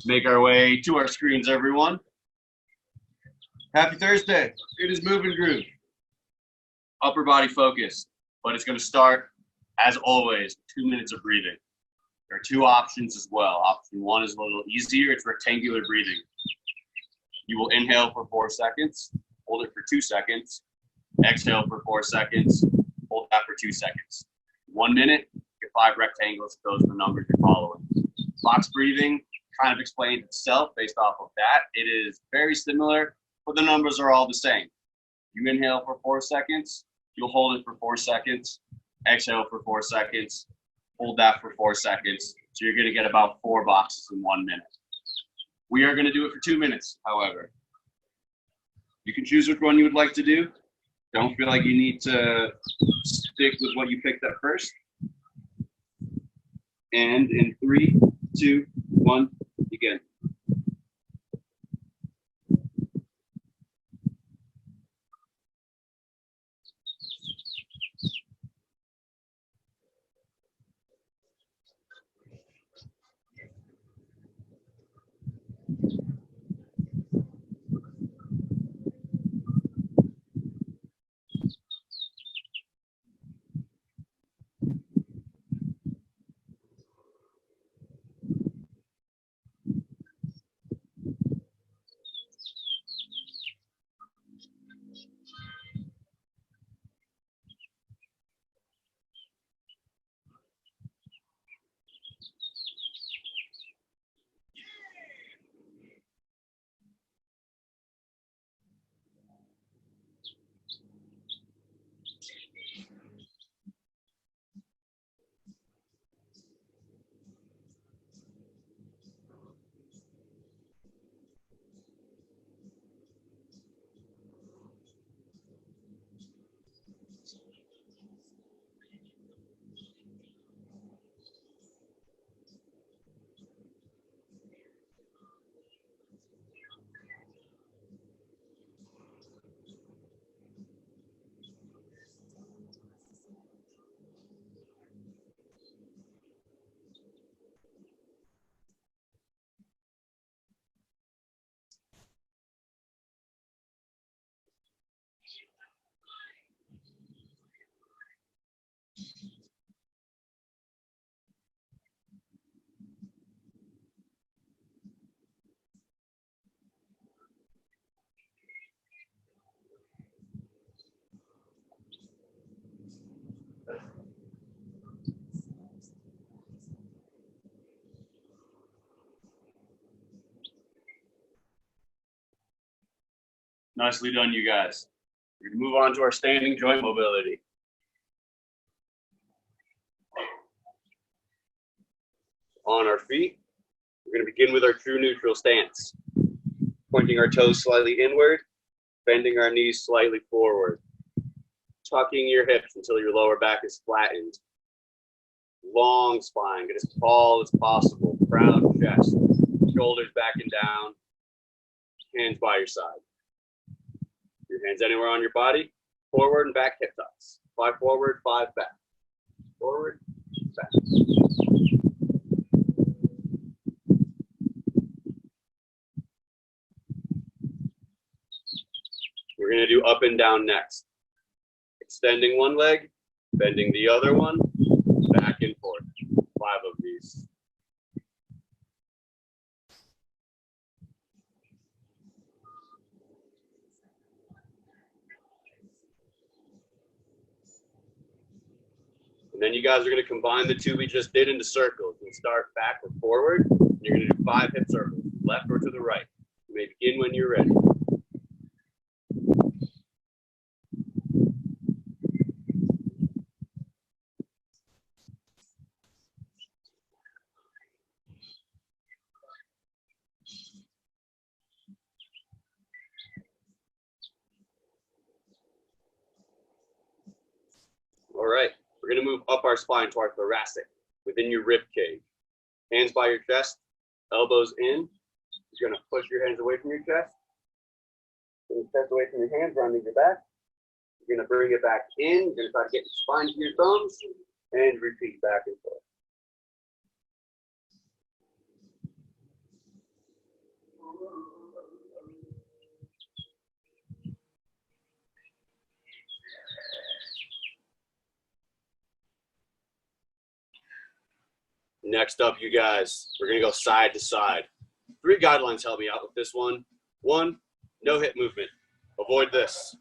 Make our way to our screens, everyone. Happy Thursday. It is Move and Groove. Upper body focus, but it's going to start, as always, 2 minutes of breathing. There are two options as well. Option one is a little easier. It's rectangular breathing. You will inhale for 4 seconds, hold it for 2 seconds, exhale for 4 seconds, hold that for 2 seconds. 1 minute, get 5 rectangles. Those are the numbers you're following. Box breathing kind of explains itself based off of that. It is very similar, but the numbers are all the same. You inhale for 4 seconds, you'll hold it for 4 seconds, exhale for 4 seconds, hold that for 4 seconds. So you're gonna get about 4 boxes in 1 minute. We are gonna do it for 2 minutes, however. You can choose which one you would like to do. Don't feel like you need to stick with what you picked up first. And in 3, 2, 1, begin. Nicely done, you guys. We're gonna move on to our standing joint mobility. On our feet, we're gonna begin with our true neutral stance. Pointing our toes slightly inward, bending our knees slightly forward. Tucking your hips until your lower back is flattened. Long spine, get as tall as possible. Proud chest, shoulders back and down, hands by your side. Your hands anywhere on your body, forward and back hip tucks. 5 forward, 5 back. Forward, back. We're gonna do up and down next. Extending one leg, bending the other one, back and forth. 5 of these. And then you guys are going to combine the two we just did into circles. We'll start back or forward. And you're going to do 5 hip circles, left or to the right. You may begin when you're ready. All right, we're going to move up our spine to our thoracic, within your rib cage. Hands by your chest, elbows in. You're going to push your hands away from your chest. Pull your chest away from your hands, rounding your back. You're going to bring it back in. You're going to try to get your spine to your thumbs and repeat back and forth. Next up, you guys, we're gonna go side to side. 3 guidelines help me out with this one. 1, no hip movement. Avoid this.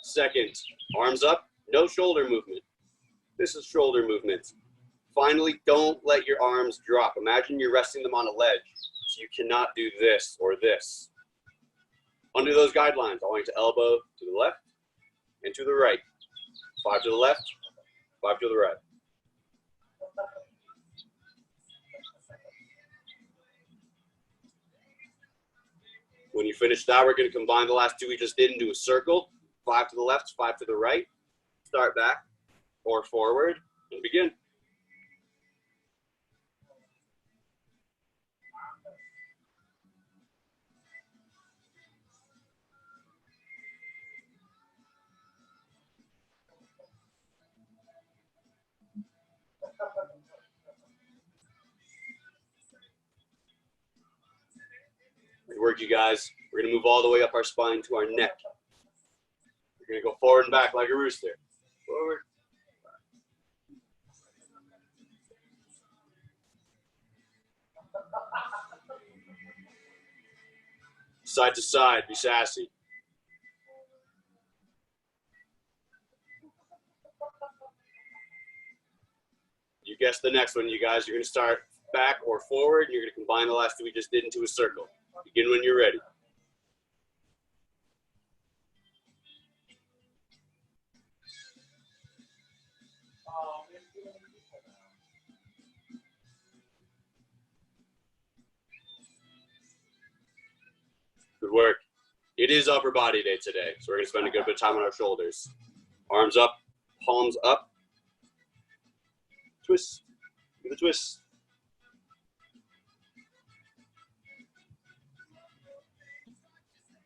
2nd, arms up, no shoulder movement. This is shoulder movement. Finally, don't let your arms drop. Imagine you're resting them on a ledge. So you cannot do this or this. Under those guidelines, I want you to elbow to the left and to the right. 5 to the left, 5 to the right. When you finish that, we're going to combine the last 2 we just did into a circle. 5 to the left, 5 to the right. Start back or forward and begin. Good work, you guys. We're going to move all the way up our spine to our neck. We're going to go forward and back like a rooster. Forward. Side to side, be sassy. You guessed the next one, you guys. You're going to start back or forward, and you're going to combine the last 2 we just did into a circle. Begin when you're ready. Good work. It is upper body day today, so we're going to spend a good bit of time on our shoulders. Arms up, palms up. Twist. Do the twist.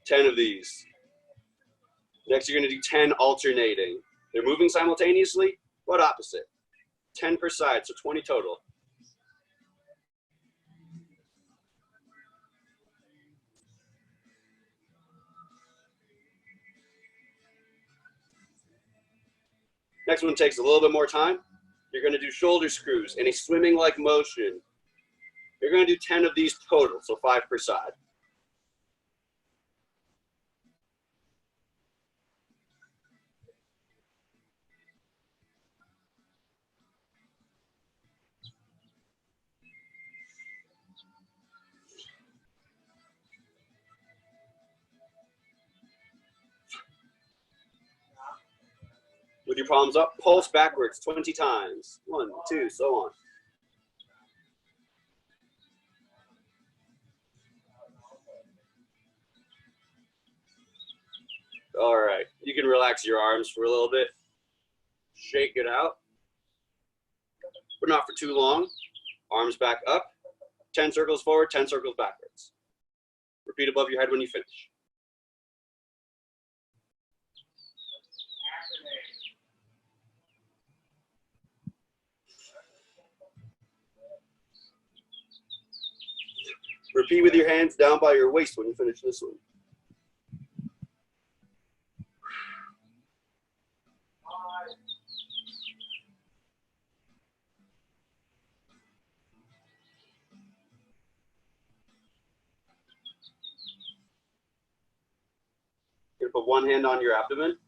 Ten of these. Next, you're going to do 10 alternating. They're moving simultaneously, but opposite. 10 per side, so 20 total. Next one takes a little bit more time. You're going to do shoulder screws in a swimming-like motion. You're going to do 10 of these total, so 5 per side. With your palms up, pulse backwards 20 times. 1, 2, so on. All right, you can relax your arms for a little bit. Shake it out, but not for too long. Arms back up. 10 circles forward, 10 circles backwards. Repeat above your head when you finish. Repeat with your hands down by your waist when you finish this one. You're gonna put one hand on your abdomen.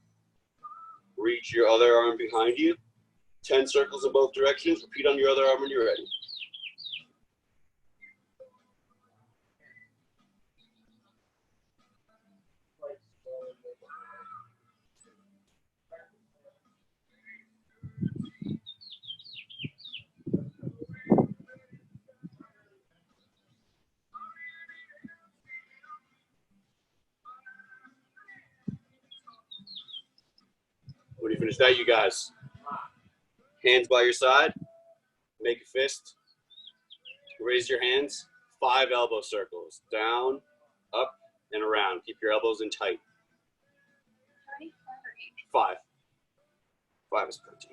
Reach your other arm behind you. 10 circles in both directions. Repeat on your other arm when you're ready. When you finish that, you guys, hands by your side, make a fist, raise your hands, 5 elbow circles, down, up, and around. Keep your elbows in tight. 5. 5 is plenty.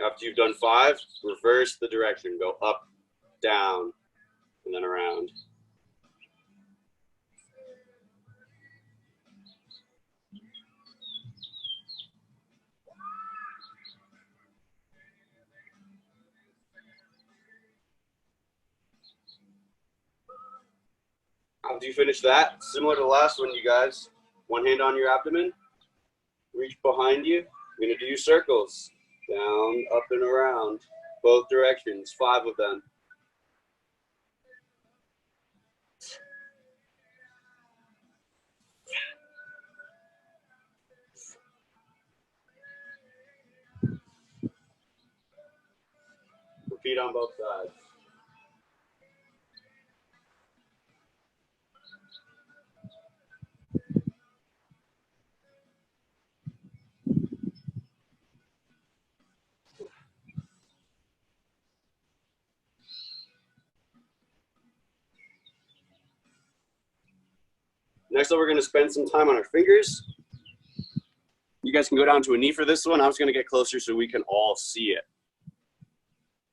After you've done 5, reverse the direction. Go up, down, and then around. Once you finish that, similar to the last one, you guys, one hand on your abdomen, reach behind you. You're going to do circles, down, up, and around, both directions, 5 of them. Repeat on both sides. Next up, we're going to spend some time on our fingers. You guys can go down to a knee for this one. I'm just going to get closer so we can all see it.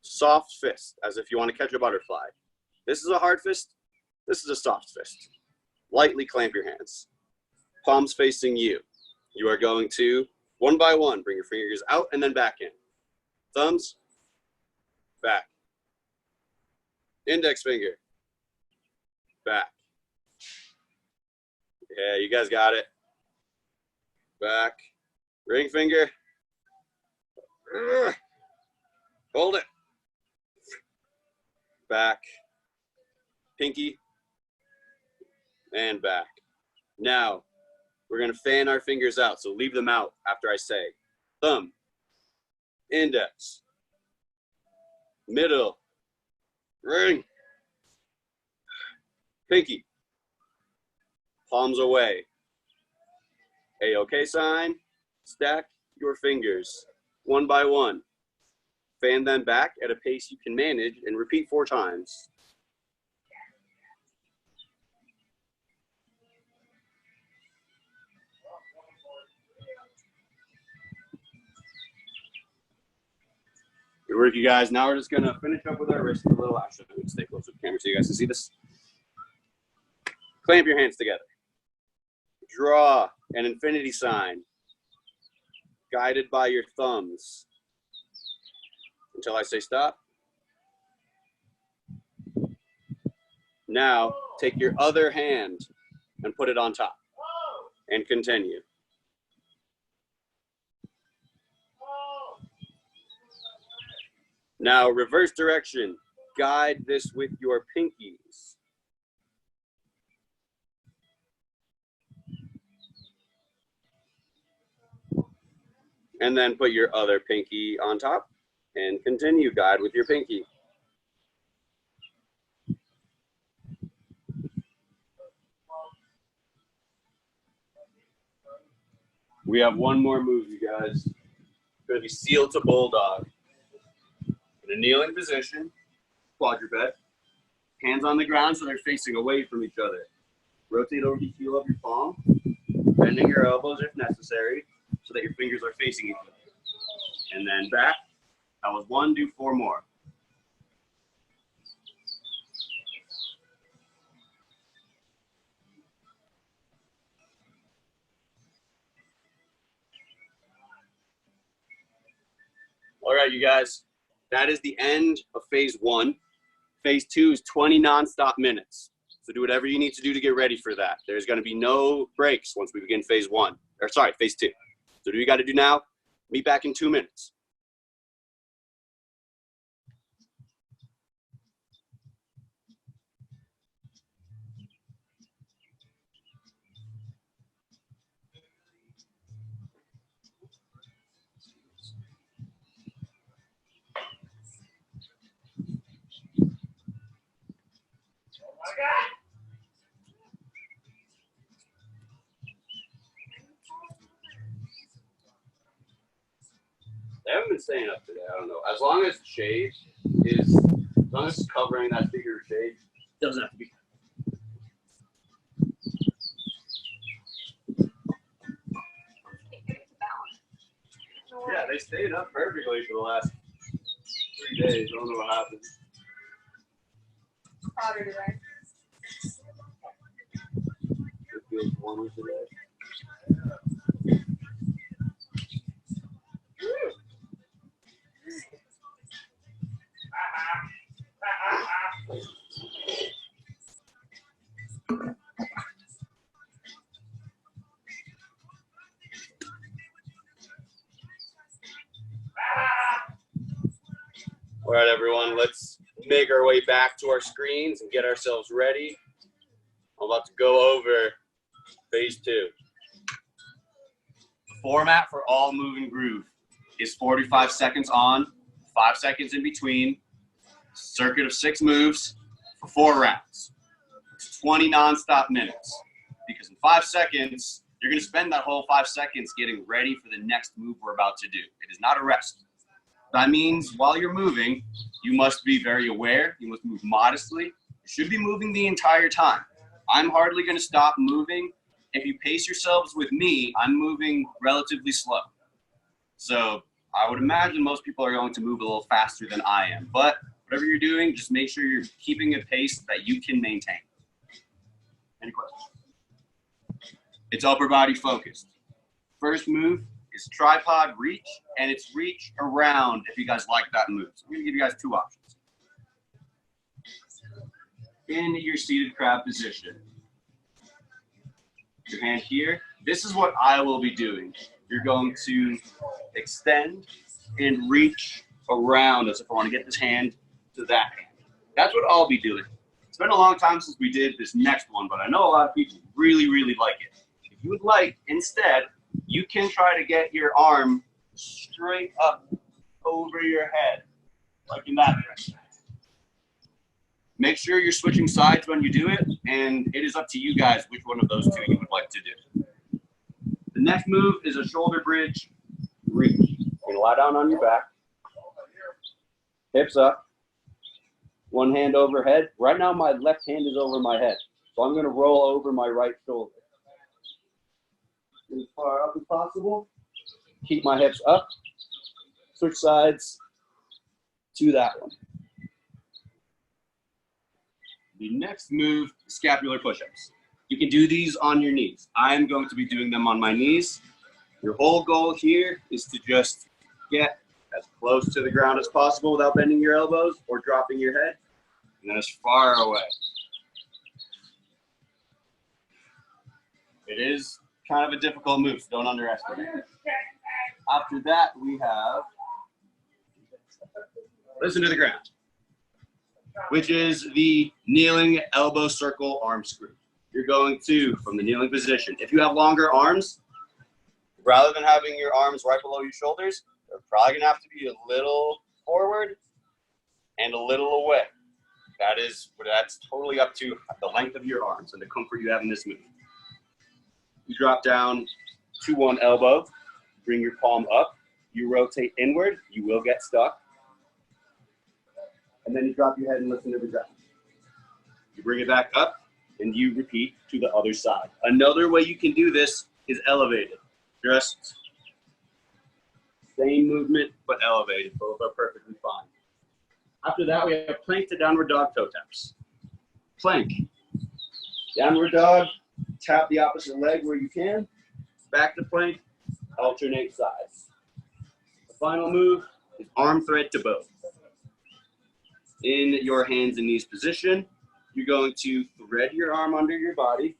Soft fist, as if you want to catch a butterfly. This is a hard fist. This is a soft fist. Lightly clamp your hands. Palms facing you. You are going to, one by one, bring your fingers out and then back in. Thumbs, back. Index finger, back. Yeah, you guys got it. Back. Ring finger. Hold it. Back. Pinky. And back. Now, we're going to fan our fingers out, so leave them out after I say. Thumb. Index. Middle. Ring. Pinky. Palms away. A-OK sign. Stack your fingers one by one. Fan them back at a pace you can manage and repeat 4 times. Good work, you guys. Now we're just going to finish up with our wrist a little. Actually, I'm going to stay close to the camera so you guys can see this. Clamp your hands together. Draw an infinity sign, guided by your thumbs, until I say stop. Now, take your other hand and put it on top, and continue. Now, reverse direction. Guide this with your pinkies. And then put your other pinky on top and continue. Guide with your pinky. We have one more move, you guys. It's going to be seal to bulldog. In a kneeling position, quadruped. Hands on the ground so they're facing away from each other. Rotate over the heel of your palm, bending your elbows if necessary, so that your fingers are facing each other. And then back. That was 1, do 4 more. All right, you guys, that is the end of phase 1. Phase 2 is 20 nonstop minutes. So do whatever you need to do to get ready for that. There's going to be no breaks once we begin phase 2. So do what you got to do now. Meet back in 2 minutes. They haven't been staying up today. I don't know. As long as shade is, as long as it's covering that figure of shade, it doesn't have to be. Yeah, they stayed up perfectly for the last 3 days. I don't know what happened. Hotter today. It feels warmer today. All right, everyone, let's make our way back to our screens and get ourselves ready. I'm about to go over phase 2. The format for all Move and Groove is 45 seconds on, 5 seconds in between, circuit of 6 moves for 4 rounds. It's 20 nonstop minutes. Because in 5 seconds, you're going to spend that whole 5 seconds getting ready for the next move we're about to do. It is not a rest. That means while you're moving, you must be very aware. You must move modestly. You should be moving the entire time. I'm hardly going to stop moving. If you pace yourselves with me, I'm moving relatively slow. So I would imagine most people are going to move a little faster than I am. But whatever you're doing, just make sure you're keeping a pace that you can maintain. Any questions? It's upper body focused. First move is tripod reach, and it's reach around if you guys like that move. So I'm going to give you guys 2 options. In your seated crab position, your hand here, this is what I will be doing. You're going to extend and reach around as if I want to get this hand to that hand. That's what I'll be doing. It's been a long time since we did this next one, but I know a lot of people really, really like it. If you would like, instead, you can try to get your arm straight up over your head, like in that direction. Make sure you're switching sides when you do it, and it is up to you guys which one of those 2 you would like to do. The next move is a shoulder bridge reach. You're going to lie down on your back, hips up, one hand overhead. Right now my left hand is over my head, so I'm going to roll over my right shoulder. As far up as possible. Keep my hips up. Switch sides to that one. The next move, scapular push-ups. You can do these on your knees. I am going to be doing them on my knees. Your whole goal here is to just get as close to the ground as possible without bending your elbows or dropping your head, and then as far away. It is kind of a difficult move, so don't underestimate it. After that, we have listen to the ground, which is the kneeling elbow circle arm screw. You're going to, from the kneeling position, if you have longer arms, rather than having your arms right below your shoulders, they're probably going to have to be a little forward and a little away. That's totally up to the length of your arms and the comfort you have in this move. You drop down to one elbow, bring your palm up, you rotate inward, you will get stuck, and then you drop your head and listen to the ground. You bring it back up, and you repeat to the other side. Another way you can do this is elevated. Just same movement, but elevated. Both are perfectly fine. After that, we have plank to downward dog toe taps. Plank. Downward dog, tap the opposite leg where you can. Back to plank, alternate sides. The final move is arm thread to both. In your hands and knees position, you're going to thread your arm under your body.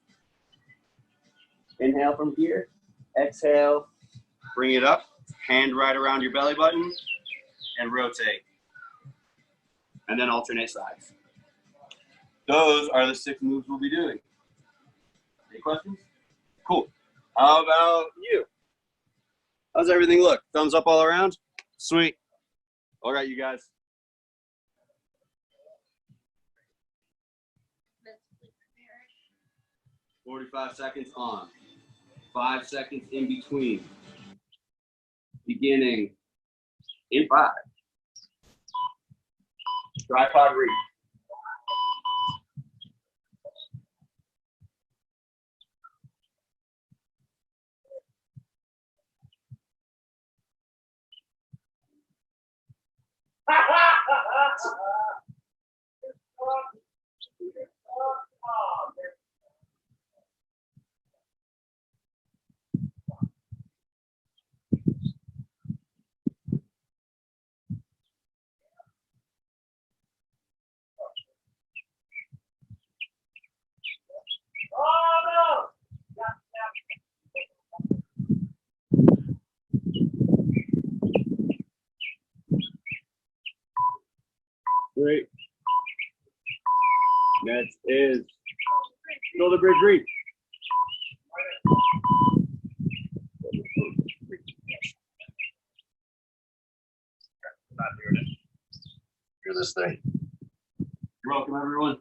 Inhale from here. Exhale. Bring it up. Hand right around your belly button. And rotate. And then alternate sides. Those are the 6 moves we'll be doing. Any questions? Cool. How about you? How's everything look? Thumbs up all around? Sweet. All right, you guys. 45 seconds on, 5 seconds in between, beginning in 5. Tripod reach. 3. Next is shoulder bridge reach. Not doing it. Do this thing. You're welcome, everyone.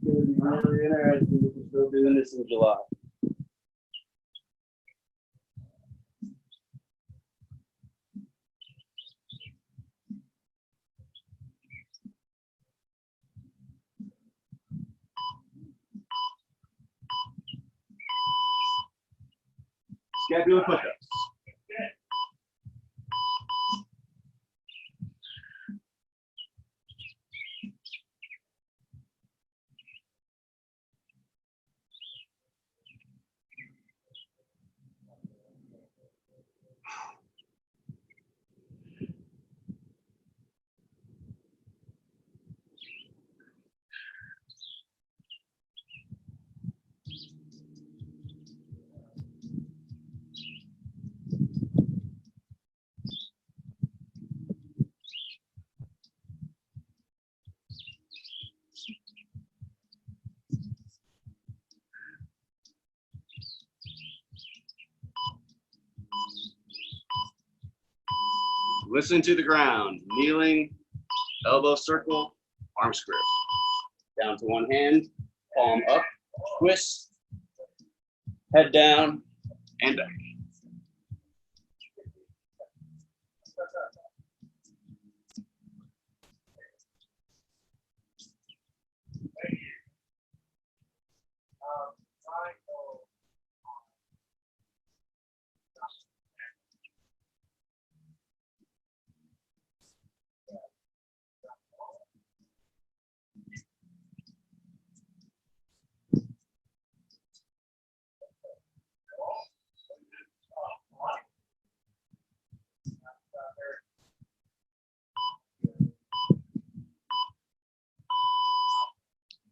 It's gonna be really interesting if we're still doing this in July. Scapular push-ups. Listen to the ground. Kneeling, elbow circle, arm script. Down to one hand, palm up, twist, head down, and back.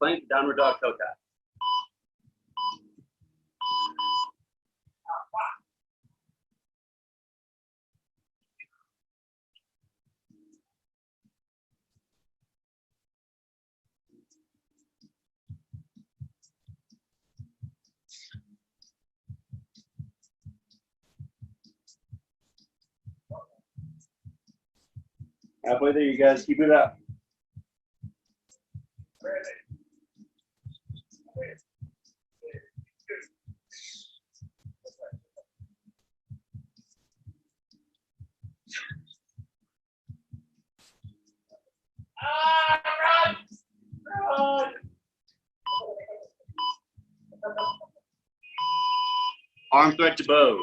Plank, downward dog, toe tap. Halfway there, you guys. Keep it up. Arm thread to bow.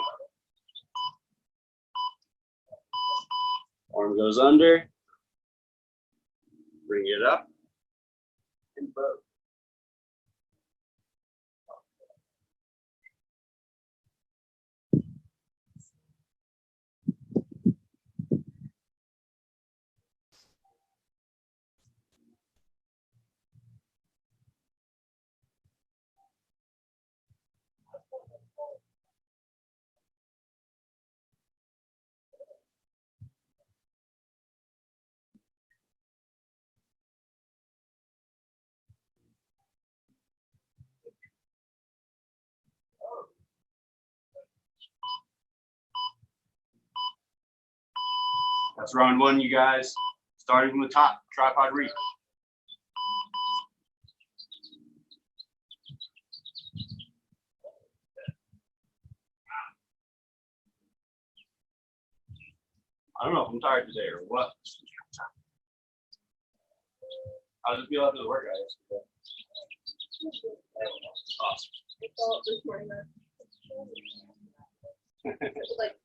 Arm goes under. Bring it up. And bow. That's round one, you guys. Starting from the top, tripod reach. I don't know if I'm tired today or what. How does it feel after the workout yesterday? Awesome. This morning, like,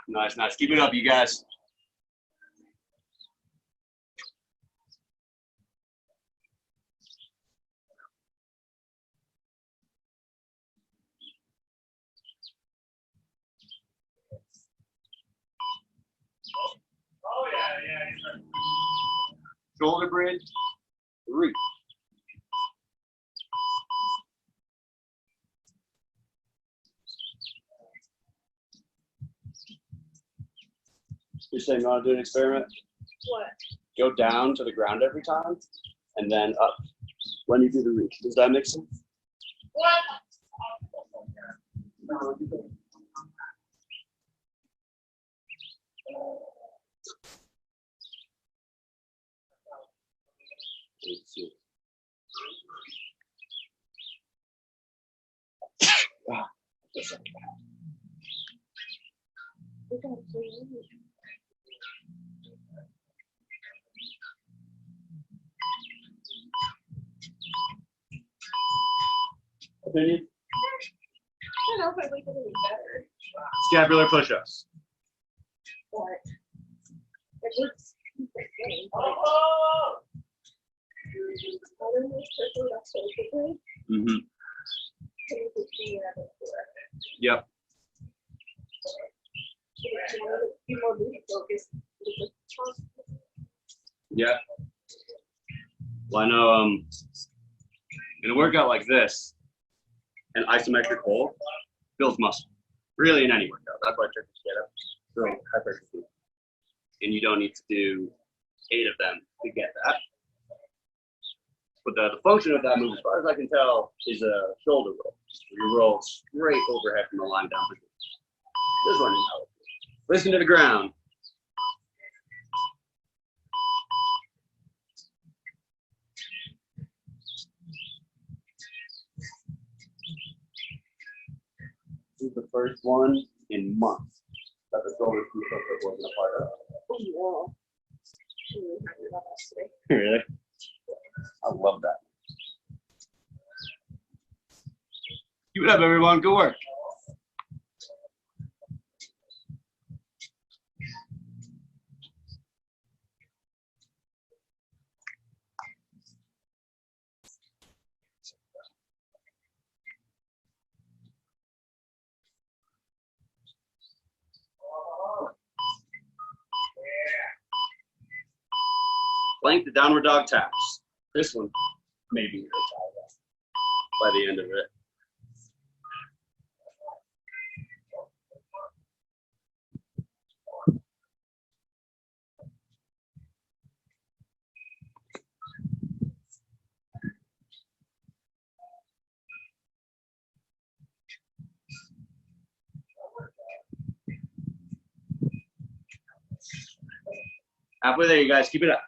Nice, nice. Keep it up, you guys. shoulder bridge, 3. You're saying you want to do an experiment? What? Go down to the ground every time, and then up when you do the reach. Does that make sense? What? Let's see. We got three. Opinion? I don't know if I like it any better. Scapular push-ups. But it looks interesting. I don't know if that's so good. Mm-hmm. Can you just see that before? Yep. Be more movie focused. Yeah. Well, I know in a workout like this, an isometric hold builds muscle. Really in any workout. That's why I took the get up. So hypertrophy. And you don't need to do 8 of them to get that. But the function of that move, as far as I can tell, is a shoulder roll. You roll straight overhead from the line down. Just running out. Listen to the ground. This is the first one in months that the shoulder push-up wasn't a part of. Oh, wow. I'm really happy about that today. Really? I love that. Keep it up, everyone. Good work. Plank the downward dog taps. This one may be your by the end of it. Halfway there, you guys. Keep it up.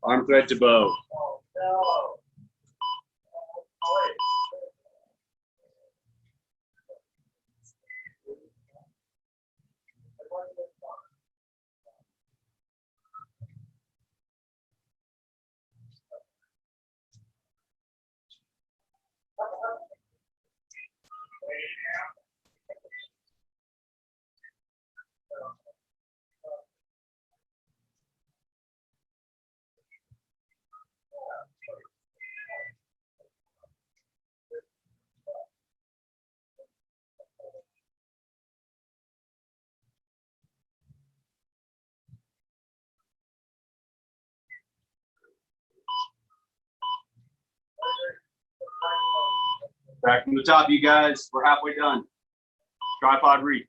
Arm thread to bow. Back from the top, you guys. We're halfway done. Tripod reach.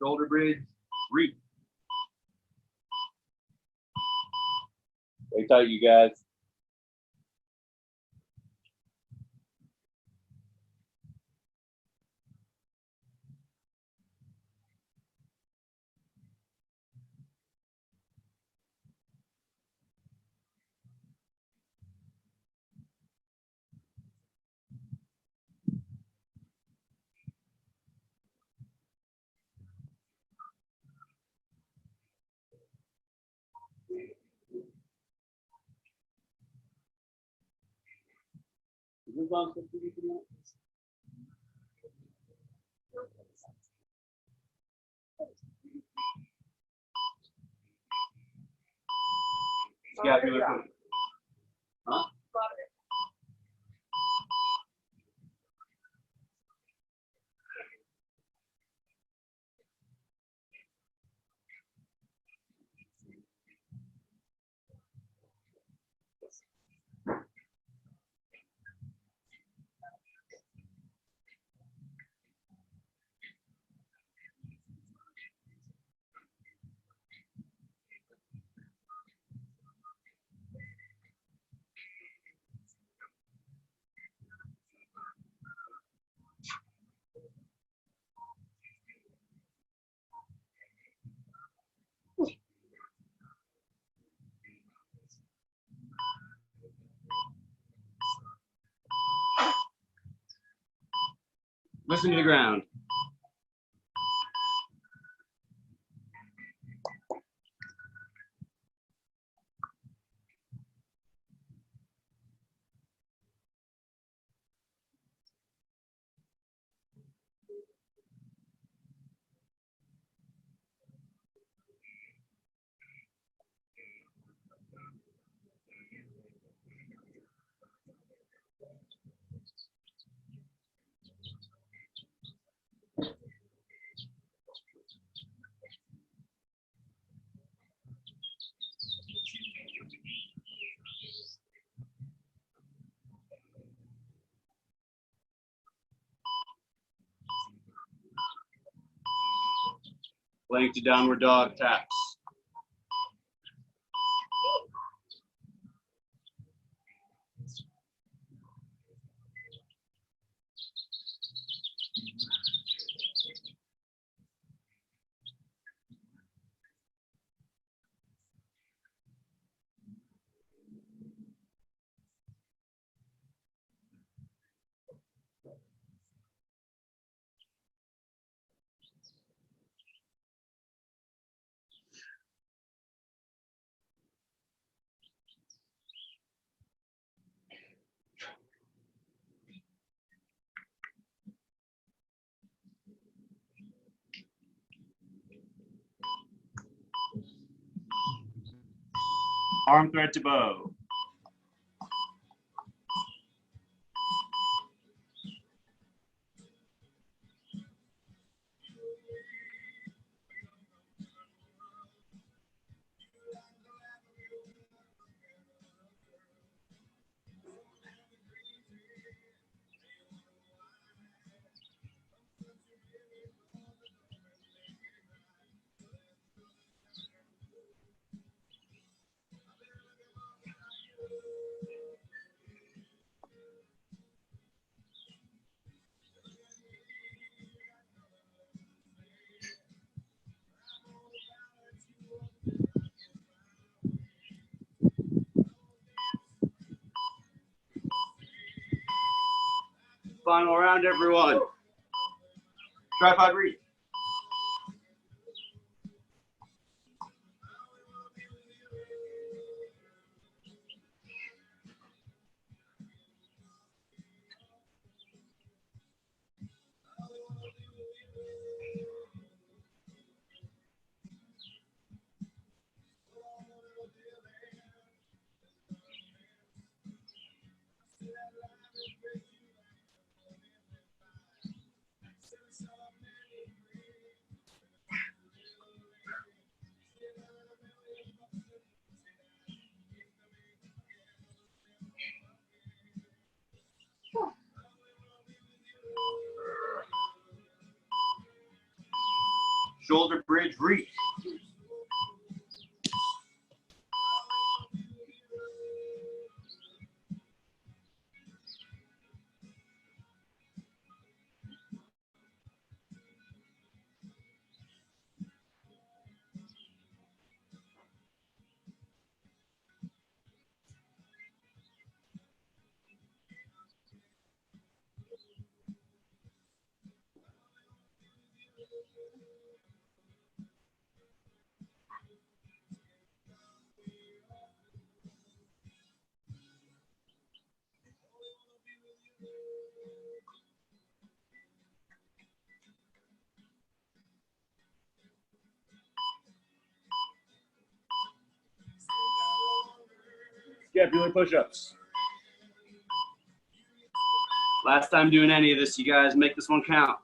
Shoulder bridge, reach. Stay tight, you guys. Scapular foot. Huh? Listen to the ground. Plank to downward dog taps. Arm thread to bow. Final round, everyone. Tripod reach. shoulder bridge reach. Scapular push-ups. Last time doing any of this, you guys make this one count.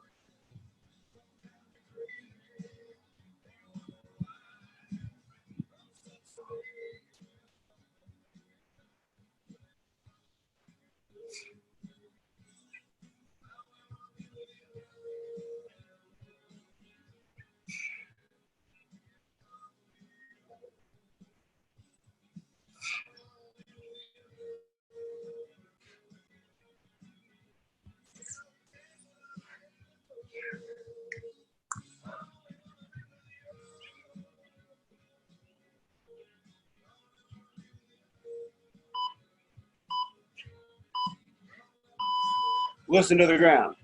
Listen to the ground.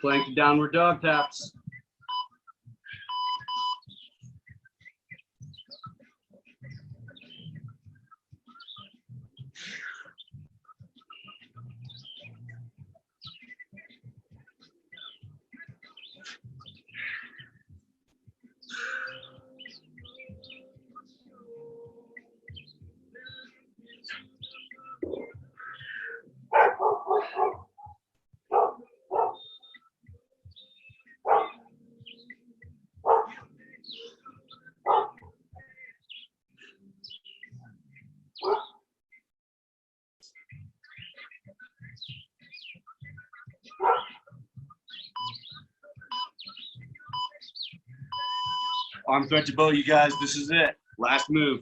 Plank downward dog taps. Arm thread to bow, you guys. This is it. Last move.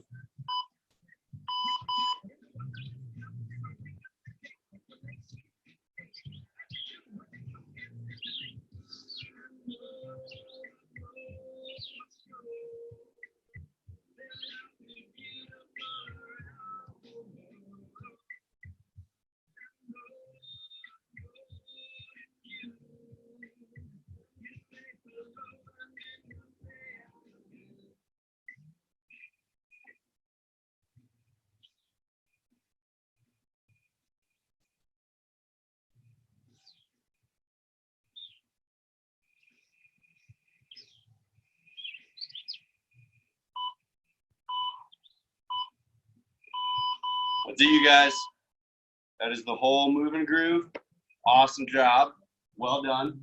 That's it, you guys. That is the whole Move and Groove. Awesome job. Well done.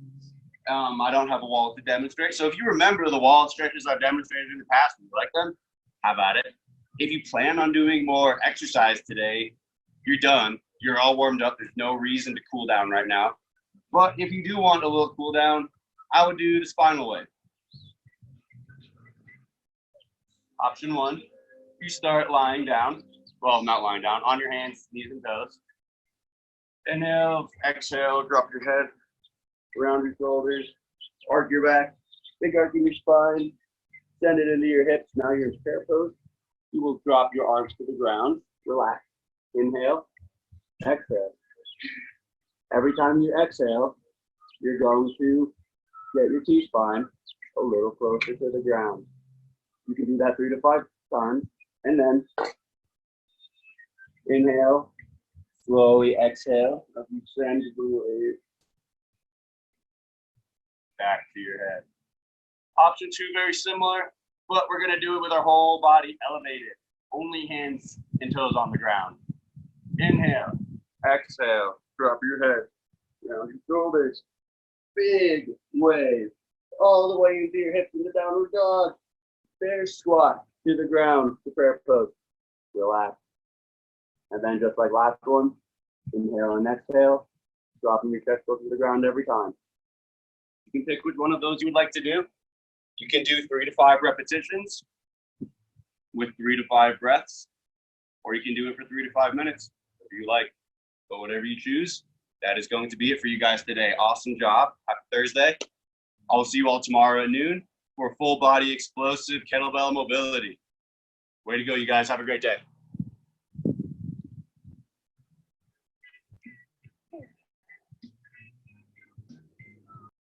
I don't have a wall to demonstrate. So if you remember the wall stretches I've demonstrated in the past, and you like them, have at it. If you plan on doing more exercise today, you're done. You're all warmed up. There's no reason to cool down right now. But if you do want a little cool down, I would do the spinal wave. Option one, you start lying down. Well, not lying down, on your hands, knees and toes. Inhale, exhale, drop your head around your shoulders, arc your back, big arc in your spine, send it into your hips. Now you're in chair pose. You will drop your arms to the ground, relax. Inhale, exhale. Every time you exhale, you're going to get your T-spine a little closer to the ground. You can do that 3 to 5 times, and then inhale, slowly exhale as you send the weight back to your head. Option 2, very similar, but we're gonna do it with our whole body elevated. Only hands and toes on the ground. Inhale, exhale, drop your head, down your shoulders. Big wave, all the way into your hips in the downward dog. Bear squat to the ground, to prayer pose. Relax. And then just like last one, inhale and exhale, dropping your chest close to the ground every time. You can pick which one of those you would like to do. You can do 3 to 5 repetitions with 3 to 5 breaths, or you can do it for 3 to 5 minutes, whatever you like. But whatever you choose, that is going to be it for you guys today. Awesome job. Happy Thursday. I'll see you all tomorrow at noon for full body explosive kettlebell mobility. Way to go, you guys. Have a great day.